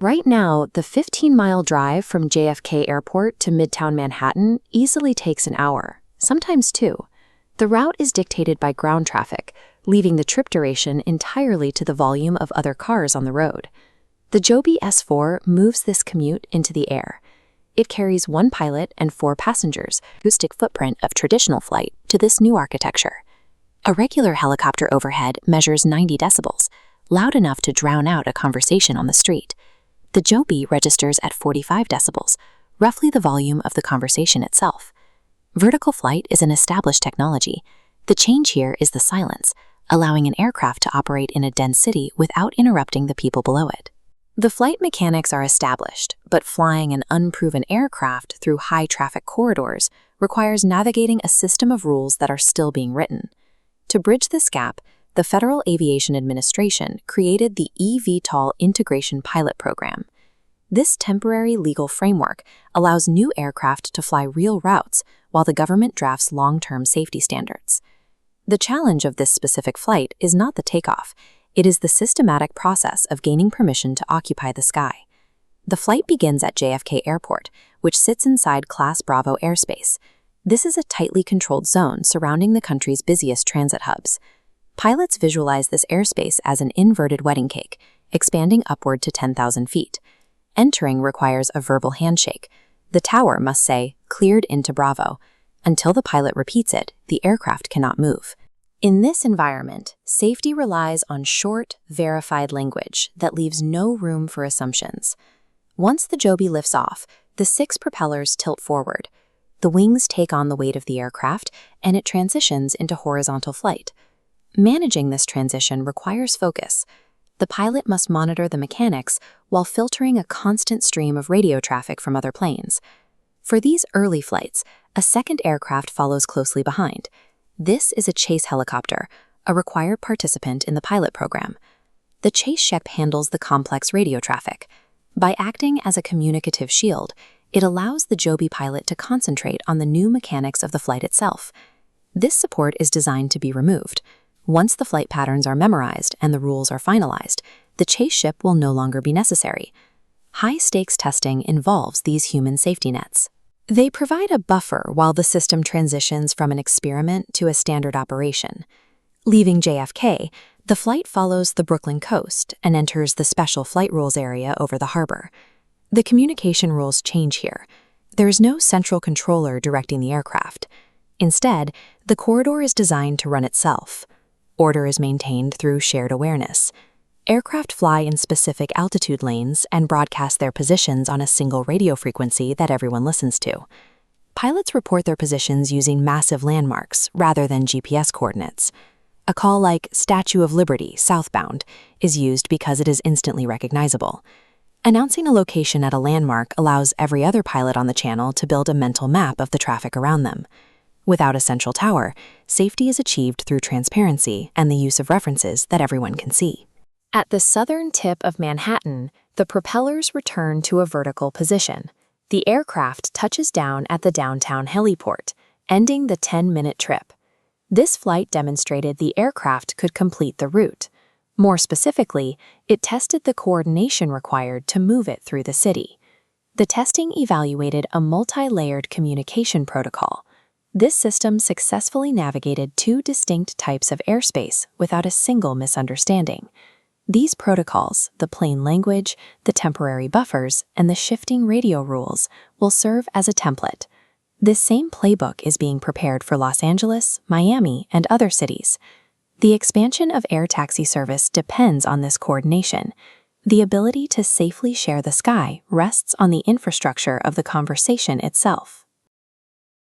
Right now, the 15-mile drive from JFK Airport to Midtown Manhattan easily takes an hour, sometimes two. The route is dictated by ground traffic, leaving the trip duration entirely to the volume of other cars on the road. The Joby S4 moves this commute into the air. It carries one pilot and 4 passengers, acoustic footprint of traditional flight to this new architecture. A regular helicopter overhead measures 90 decibels, loud enough to drown out a conversation on the street. The Joby registers at 45 decibels, roughly the volume of the conversation itself. Vertical flight is an established technology. The change here is the silence, allowing an aircraft to operate in a dense city without interrupting the people below it. The flight mechanics are established, but flying an unproven aircraft through high-traffic corridors requires navigating a system of rules that are still being written. To bridge this gap, the Federal Aviation Administration created the eVTOL Integration Pilot Program. This temporary legal framework allows new aircraft to fly real routes while the government drafts long-term safety standards. The challenge of this specific flight is not the takeoff. It is the systematic process of gaining permission to occupy the sky. The flight begins at JFK Airport, which sits inside Class Bravo airspace. This is a tightly controlled zone surrounding the country's busiest transit hubs. Pilots visualize this airspace as an inverted wedding cake, expanding upward to 10,000 feet. Entering requires a verbal handshake. The tower must say, "Cleared into Bravo." Until the pilot repeats it, the aircraft cannot move. In this environment, safety relies on short, verified language that leaves no room for assumptions. Once the Joby lifts off, the 6 propellers tilt forward. The wings take on the weight of the aircraft, and it transitions into horizontal flight. Managing this transition requires focus. The pilot must monitor the mechanics while filtering a constant stream of radio traffic from other planes. For these early flights, a second aircraft follows closely behind. This is a chase helicopter, a required participant in the pilot program. The chase ship handles the complex radio traffic. By acting as a communicative shield, it allows the Joby pilot to concentrate on the new mechanics of the flight itself. This support is designed to be removed. Once the flight patterns are memorized and the rules are finalized, the chase ship will no longer be necessary. High-stakes testing involves these human safety nets. They provide a buffer while the system transitions from an experiment to a standard operation. Leaving JFK, the flight follows the Brooklyn coast and enters the special flight rules area over the harbor. The communication rules change here. There is no central controller directing the aircraft. Instead, the corridor is designed to run itself. Order is maintained through shared awareness. Aircraft fly in specific altitude lanes and broadcast their positions on a single radio frequency that everyone listens to. Pilots report their positions using massive landmarks rather than GPS coordinates. A call like Statue of Liberty, southbound, is used because it is instantly recognizable. Announcing a location at a landmark allows every other pilot on the channel to build a mental map of the traffic around them. Without a central tower, safety is achieved through transparency and the use of references that everyone can see. At the southern tip of Manhattan, the propellers return to a vertical position. The aircraft touches down at the downtown heliport, ending the 10-minute trip. This flight demonstrated the aircraft could complete the route. More specifically, it tested the coordination required to move it through the city. The testing evaluated a multi-layered communication protocol. This system successfully navigated 2 distinct types of airspace without a single misunderstanding. These protocols, the plain language, the temporary buffers, and the shifting radio rules, will serve as a template. This same playbook is being prepared for Los Angeles, Miami, and other cities. The expansion of air taxi service depends on this coordination. The ability to safely share the sky rests on the infrastructure of the conversation itself.